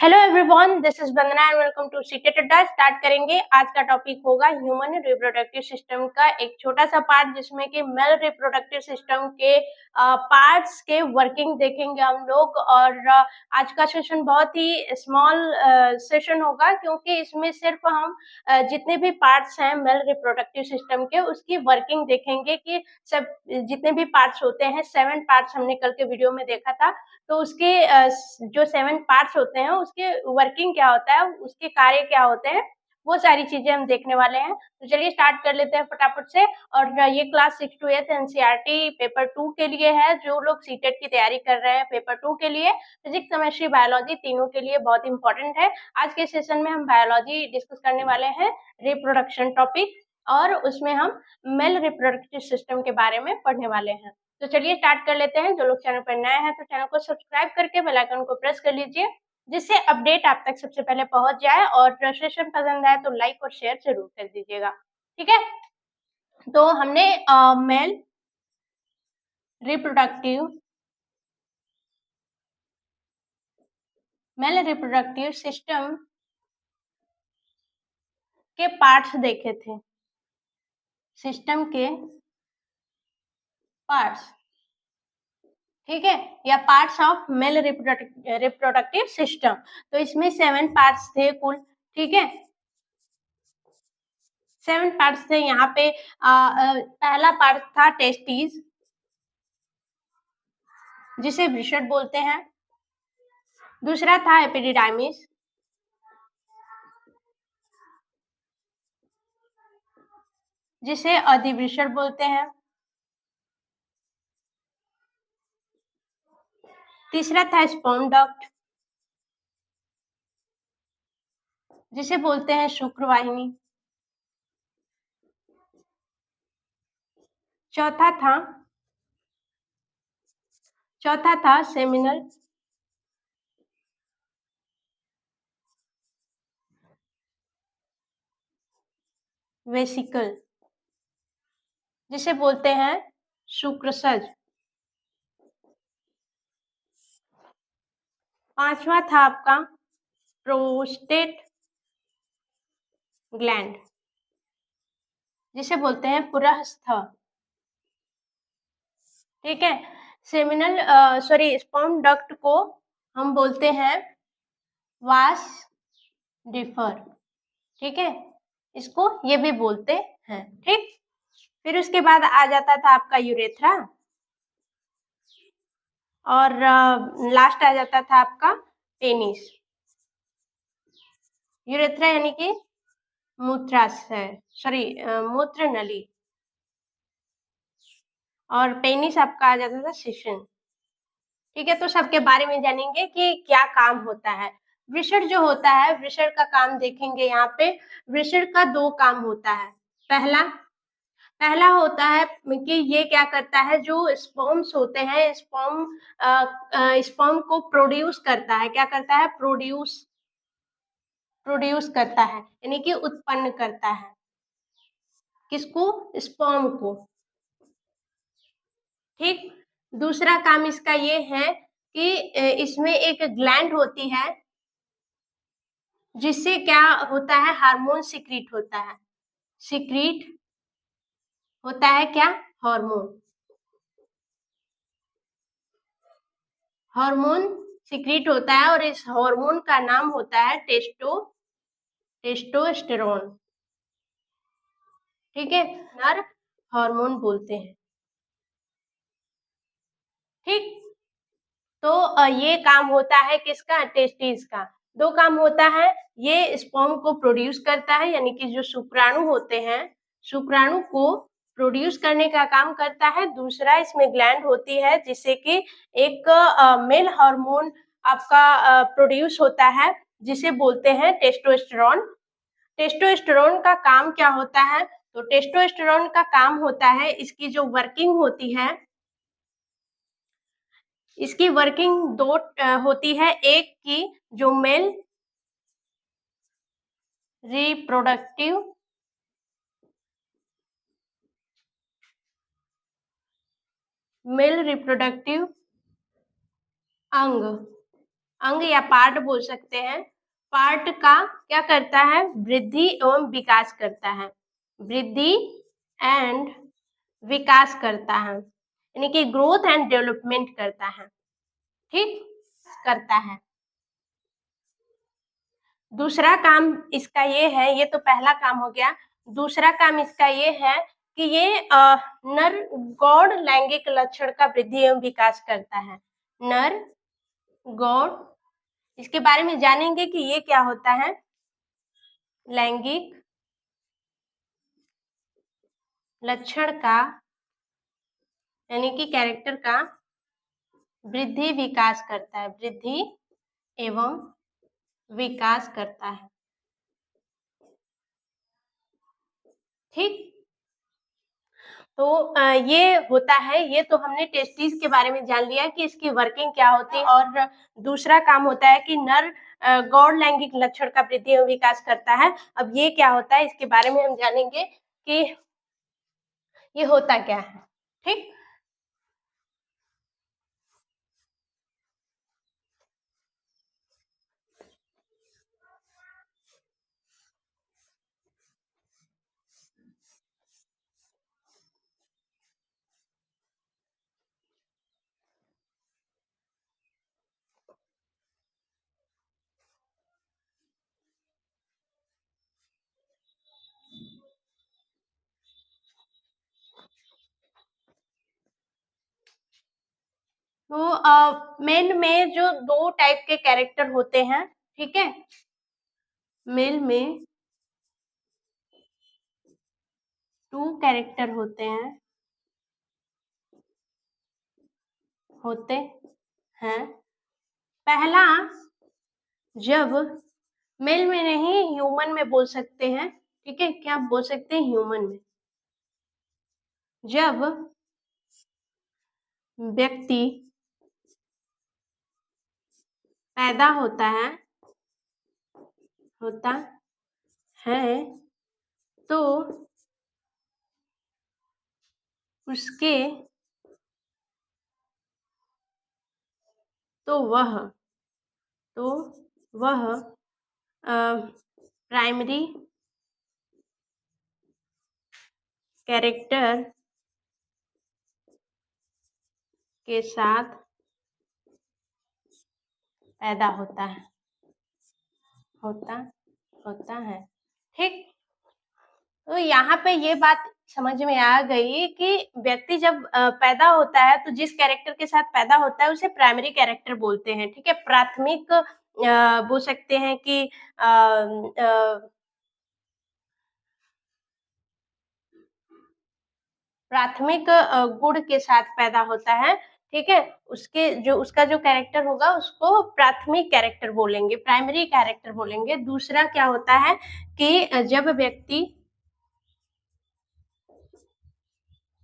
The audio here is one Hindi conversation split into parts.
Hello everyone, this is Vandana and welcome to secret Adda. Start करेंगे। आज का टॉपिक होगा ह्यूमन रिप्रोडक्टिव सिस्टम का एक छोटा सा पार्ट, जिसमें कि मेल रिप्रोडक्टिव सिस्टम के पार्ट्स के वर्किंग देखेंगे हम लोग। और आज का सेशन बहुत ही स्मॉल सेशन होगा, क्योंकि इसमें सिर्फ हम जितने भी पार्ट्स हैं मेल रिप्रोडक्टिव सिस्टम के, उसकी वर्किंग देखेंगे कि सब जितने भी पार्ट्स होते हैं, 7 पार्ट्स हमने कल के वीडियो में देखा था। तो उसके जो 7 पार्ट्स होते हैं, उसके वर्किंग क्या होता है, उसके कार्य क्या होते हैं, वो सारी चीजें हम देखने वाले हैं। तो चलिए स्टार्ट कर लेते हैं फटाफट से। और ये क्लास 6 to 8 एनसीईआरटी पेपर 2 के लिए है। जो लोग सीटेट की तैयारी कर रहे हैं पेपर 2 के लिए, फिजिक्स, केमिस्ट्री, बायोलॉजी तीनों के लिए बहुत इंपॉर्टेंट है। आज के सेशन में हम बायोलॉजी डिस्कस करने वाले हैं, रिप्रोडक्शन टॉपिक, और उसमें हम मेल रिप्रोडक्टिव सिस्टम के बारे में पढ़ने वाले हैं। तो चलिए स्टार्ट कर लेते हैं। जो लोग चैनल पर नए हैं तो चैनल को सब्सक्राइब करके बेल आइकन को प्रेस कर लीजिए, जिससे अपडेट आप तक सबसे पहले पहुंच जाए। और सेशन पसंद आए तो लाइक और शेयर जरूर कर दीजिएगा, ठीक है। तो हमने मेल रिप्रोडक्टिव सिस्टम के पार्ट्स देखे थे। सिस्टम के पार्ट्स, ठीक है, या parts of male reproductive system. तो इसमें 7 पार्ट्स थे कुल, ठीक है। 7 पार्ट्स थे यहाँ पे। पहला पार्ट था टेस्टिस, जिसे वृषण बोलते हैं। दूसरा था एपिडिडाइमिस, जिसे अधिवृषण बोलते हैं। तीसरा था स्पर्म डक्ट, जिसे बोलते हैं शुक्रवाहिनी। चौथा था सेमिनल, वेसिकल, जिसे बोलते हैं शुक्रसज। पांचवा था आपका प्रोस्टेट ग्लैंड, जिसे बोलते हैं पुरस्थ, ठीक है। स्पर्म डक्ट को हम बोलते हैं वास डिफर, ठीक है, इसको ये भी बोलते हैं, ठीक। फिर उसके बाद आ जाता था आपका यूरेथ्रा, और लास्ट आ जाता था आपका पेनिस। यूरेथ्रा यानी कि मूत्र नली, और पेनिस आपका आ जाता था शिशन, ठीक है। तो सबके बारे में जानेंगे कि क्या काम होता है। वृषण जो होता है, वृषण का काम देखेंगे यहाँ पे। वृषण का 2 काम होता है। पहला होता है कि ये क्या करता है, जो स्पर्म्स होते हैं, स्पर्म को प्रोड्यूस करता है। क्या करता है? प्रोड्यूस करता है, यानी कि उत्पन्न करता है। किसको? स्पर्म को, ठीक। दूसरा काम इसका ये है कि इसमें एक ग्लैंड होती है, जिससे क्या होता है, हार्मोन सिक्रीट होता है। सिक्रीट होता है क्या? हार्मोन सिक्रीट होता है, और इस हार्मोन का नाम होता है टेस्टोस्टेरोन, ठीक है। नर हार्मोन बोलते हैं, ठीक। तो ये काम होता है किसका? टेस्टिस का। 2 काम होता है, ये स्पर्म को प्रोड्यूस करता है, यानी कि जो शुक्राणु होते हैं, शुक्राणु को प्रोड्यूस करने का काम करता है। दूसरा, इसमें ग्लैंड होती है, जिससे कि एक मेल हार्मोन आपका प्रोड्यूस होता है, जिसे बोलते हैं टेस्टोस्टेरोन। टेस्टोस्टेरोन का काम क्या होता है? तो टेस्टोस्टेरोन का काम होता है, इसकी जो वर्किंग होती है, इसकी वर्किंग 2 होती है। एक की जो रिप्रोडक्टिव मेल रिप्रोडक्टिव अंग, अंग या पार्ट बोल सकते हैं, पार्ट का क्या करता है, वृद्धि एवं विकास करता है, वृद्धि एंड विकास करता है, यानी कि ग्रोथ एंड डेवलपमेंट करता है, ठीक, करता है। दूसरा काम इसका ये है, ये तो पहला काम हो गया। दूसरा काम इसका ये है कि ये नर गौड़ लैंगिक लक्षण का वृद्धि एवं विकास करता है। नर गौड़, इसके बारे में जानेंगे कि ये क्या होता है। लैंगिक लक्षण का यानी कि कैरेक्टर का वृद्धि विकास करता है, वृद्धि एवं विकास करता है, ठीक। तो ये होता है, ये तो हमने टेस्टिस के बारे में जान लिया कि इसकी वर्किंग क्या होती है। और दूसरा काम होता है कि नर गौड़ लैंगिक लक्षण का वृद्धि एवं विकास करता है। अब ये क्या होता है, इसके बारे में हम जानेंगे कि ये होता क्या है, ठीक। तो मेल में जो दो टाइप के कैरेक्टर होते हैं, ठीक है, मेल में 2 कैरेक्टर होते हैं। पहला, जब मेल में नहीं ह्यूमन में बोल सकते हैं, ठीक है, क्या बोल सकते हैं, ह्यूमन में। जब व्यक्ति पैदा होता है तो उसके तो वह प्राइमरी कैरेक्टर के साथ पैदा होता है, ठीक। तो यहाँ पे ये बात समझ में आ गई कि व्यक्ति जब पैदा होता है तो जिस कैरेक्टर के साथ पैदा होता है उसे प्राइमरी कैरेक्टर बोलते हैं, ठीक है। प्राथमिक बोल सकते हैं कि प्राथमिक गुण के साथ पैदा होता है, ठीक है। उसका जो कैरेक्टर होगा उसको प्राथमिक कैरेक्टर बोलेंगे, प्राइमरी कैरेक्टर बोलेंगे। दूसरा क्या होता है कि जब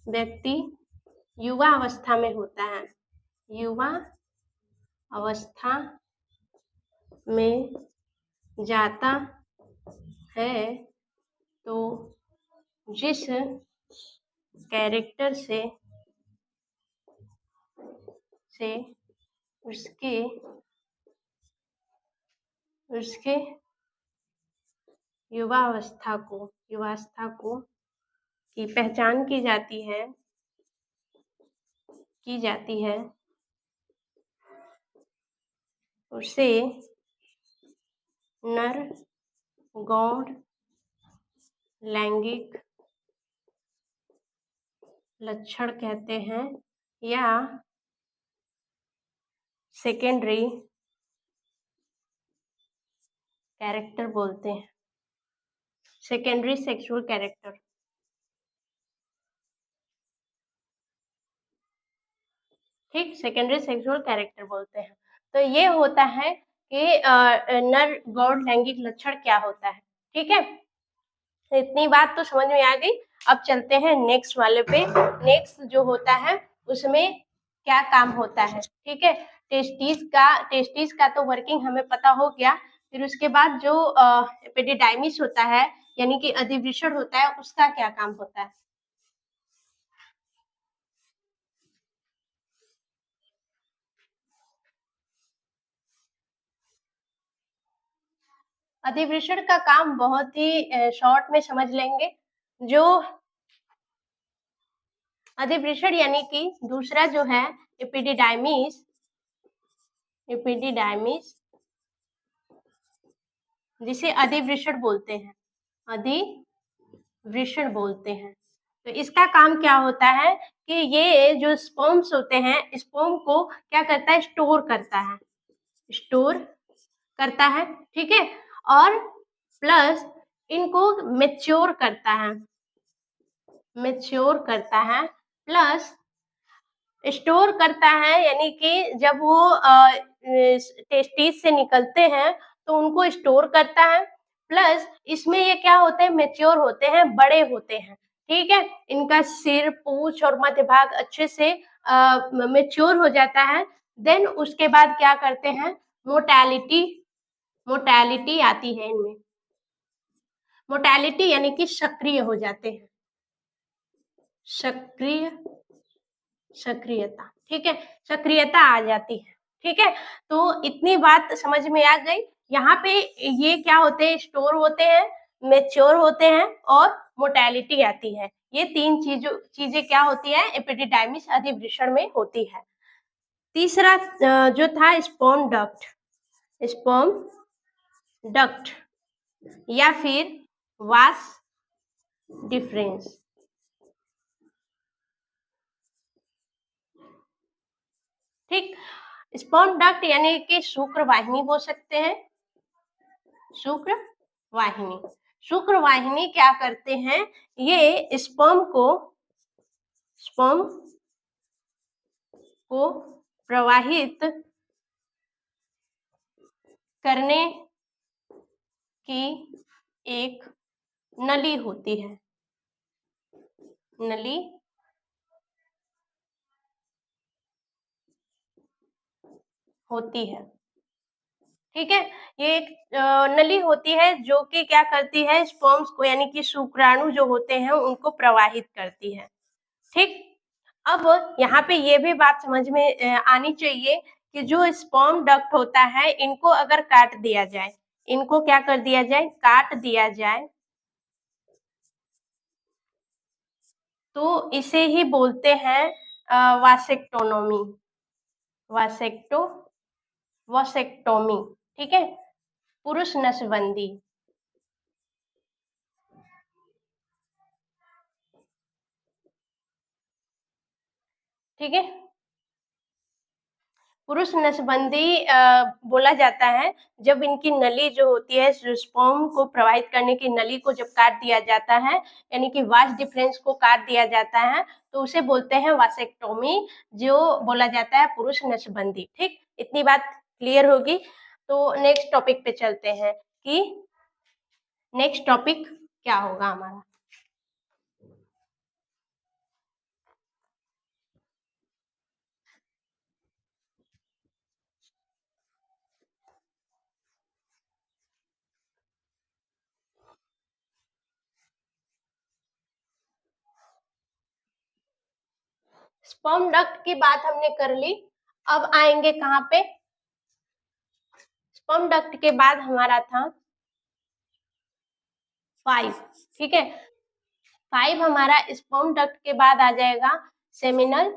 व्यक्ति युवा अवस्था में होता है, युवा अवस्था में जाता है तो जिस कैरेक्टर से उसके युवावस्था को की पहचान की जाती है उसे नर गौड़ लैंगिक लक्षण कहते हैं या सेकेंडरी कैरेक्टर बोलते हैं, सेकेंडरी सेक्सुअल कैरेक्टर, ठीक, सेकेंडरी सेक्सुअल कैरेक्टर बोलते हैं। तो ये होता है कि नर गौड़ लैंगिक लक्षण क्या होता है, ठीक है। तो इतनी बात तो समझ में आ गई। अब चलते हैं नेक्स्ट वाले पे। नेक्स्ट जो होता है उसमें क्या काम होता है, ठीक है। टेस्टिस का तो वर्किंग हमें पता हो गया। फिर उसके बाद जो एपिडिडाइमिस होता है यानी कि अधिवृषण होता है, उसका क्या काम होता है। अधिवृषण का काम बहुत ही शॉर्ट में समझ लेंगे। जो अधिवृषण यानी कि दूसरा जो है एपिडिडाइमिस, एपिडिडाइमिस जिसे अधिवृषण बोलते हैं, अधिवृषण बोलते हैं। तो इसका काम क्या होता है कि ये जो स्पर्म्स होते हैं, स्पर्म को क्या करता है, स्टोर करता है, स्टोर करता है, ठीक है, और प्लस इनको मैच्योर करता है, मैच्योर करता है, प्लस स्टोर करता है, यानी कि जब वो टेस्टिस से निकलते हैं तो उनको स्टोर करता है, प्लस इसमें ये क्या होते हैं, मैच्योर होते हैं, बड़े होते हैं, ठीक है, इनका सिर, पूंछ और मध्य भाग अच्छे से मैच्योर हो जाता है। देन उसके बाद क्या करते हैं, मोर्टेलिटी, मोर्टेलिटी आती है इनमें, मोर्टेलिटी यानी कि सक्रिय हो जाते हैं, सक्रिय, सक्रियता, ठीक है, सक्रियता आ जाती है, ठीक है। तो इतनी बात समझ में आ गई। यहाँ पे ये क्या होते हैं, स्टोर होते हैं, मैच्योर होते हैं और मोर्टेलिटी आती है। ये तीन चीजें क्या होती है, एपिडिडाइमिस अधिवृषण में होती है। तीसरा जो था स्पर्म डक्ट, स्पर्म डक्ट या फिर वास डिफरेंस, ठीक। स्पर्म डक्ट यानी कि शुक्र वाहिनी बोल सकते हैं, शुक्र वाहिनी। शुक्र वाहिनी क्या करते हैं, ये स्पर्म को प्रवाहित करने की एक नली होती है, नली होती है, ठीक है। ये एक नली होती है जो कि क्या करती है, स्पर्म्स को यानी कि शुक्राणु जो होते हैं उनको प्रवाहित करती है, ठीक। अब यहाँ पे ये भी बात समझ में आनी चाहिए कि जो स्पर्म डक्ट होता है, इनको अगर काट दिया जाए, इनको क्या कर दिया जाए, काट दिया जाए, तो इसे ही बोलते हैं वासेक्टोनोमी, वासेक्टोमी, ठीक है, पुरुष नसबंदी, ठीक है, पुरुष नसबंदी बोला जाता है जब इनकी नली जो होती है, स्पर्म को प्रवाहित करने की नली को जब काट दिया जाता है, यानी कि वास डिफरेंस को काट दिया जाता है, तो उसे बोलते हैं वासेक्टोमी, जो बोला जाता है पुरुष नसबंदी, ठीक। इतनी बात क्लियर होगी। तो नेक्स्ट टॉपिक पे चलते हैं कि नेक्स्ट टॉपिक क्या होगा हमारा। स्पर्म डक्ट की बात हमने कर ली, अब आएंगे कहाँ पे, स्पर्म डक्ट के बाद हमारा था 5, ठीक है, 5 हमारा स्पर्म डक्ट के बाद आ जाएगा सेमिनल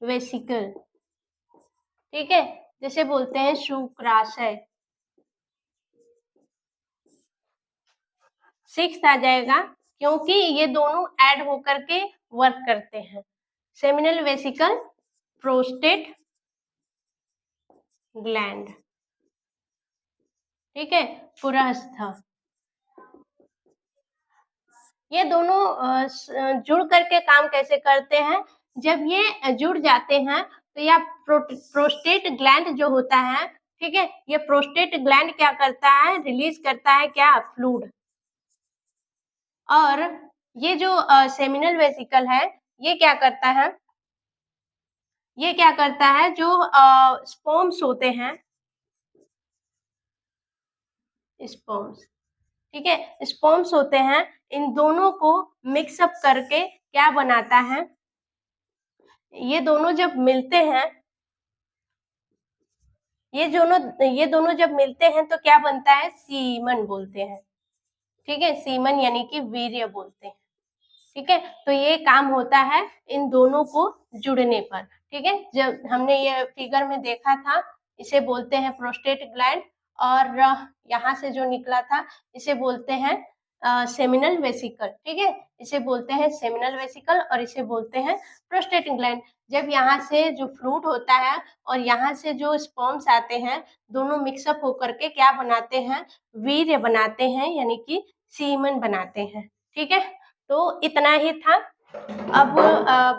वेसिकल, ठीक है, जिसे बोलते हैं शुक्राशय। 6 आ जाएगा क्योंकि ये दोनों ऐड होकर के वर्क करते हैं, सेमिनल वेसिकल, प्रोस्टेट ग्लैंड, ठीक है, पुरस्थ, ये दोनों जुड़ करके काम कैसे करते हैं, जब ये जुड़ जाते हैं तो यह प्रोस्टेट ग्लैंड जो होता है, ठीक है, ये प्रोस्टेट ग्लैंड क्या करता है, रिलीज करता है क्या, फ्लूइड, और ये जो सेमिनल वेसिकल है, ये क्या करता है, ये क्या करता है, जो स्पर्म्स होते हैं, स्पर्म्स, ठीक है, स्पर्म्स होते हैं, इन दोनों को मिक्सअप करके क्या बनाता है, ये दोनों जब मिलते हैं ये दोनों जब मिलते हैं तो क्या बनता है, सीमन बोलते हैं। ठीक है, सीमन यानी कि वीर्य बोलते हैं। ठीक है, तो ये काम होता है इन दोनों को जुड़ने पर। ठीक है, जब हमने ये फिगर में देखा था, इसे बोलते हैं प्रोस्टेट ग्लैंड, और यहाँ से जो निकला था इसे बोलते हैं सेमिनल वेसिकल। ठीक है, इसे बोलते हैं सेमिनल वेसिकल और इसे बोलते हैं प्रोस्टेट ग्लैंड। जब यहाँ से जो फ्लूइड होता है और यहाँ से जो स्पर्म्स आते हैं, दोनों मिक्सअप होकर के क्या बनाते हैं, वीर्य बनाते हैं, यानी कि सीमन बनाते हैं। ठीक है, तो इतना ही था। अब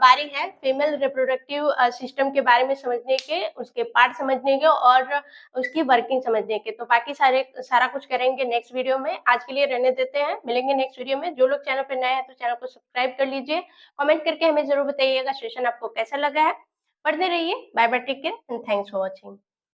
बारी है फीमेल रिप्रोडक्टिव सिस्टम के बारे में समझने के, उसके पार्ट समझने के और उसकी वर्किंग समझने के। तो बाकी सारा कुछ करेंगे नेक्स्ट वीडियो में। आज के लिए रहने देते हैं, मिलेंगे नेक्स्ट वीडियो में। जो लोग चैनल पर नए हैं तो चैनल को सब्सक्राइब कर लीजिए। कमेंट करके हमें जरूर बताइएगा सेशन आपको कैसा लगा है। पढ़ते रहिए। Bye bye, take care and thanks for watching.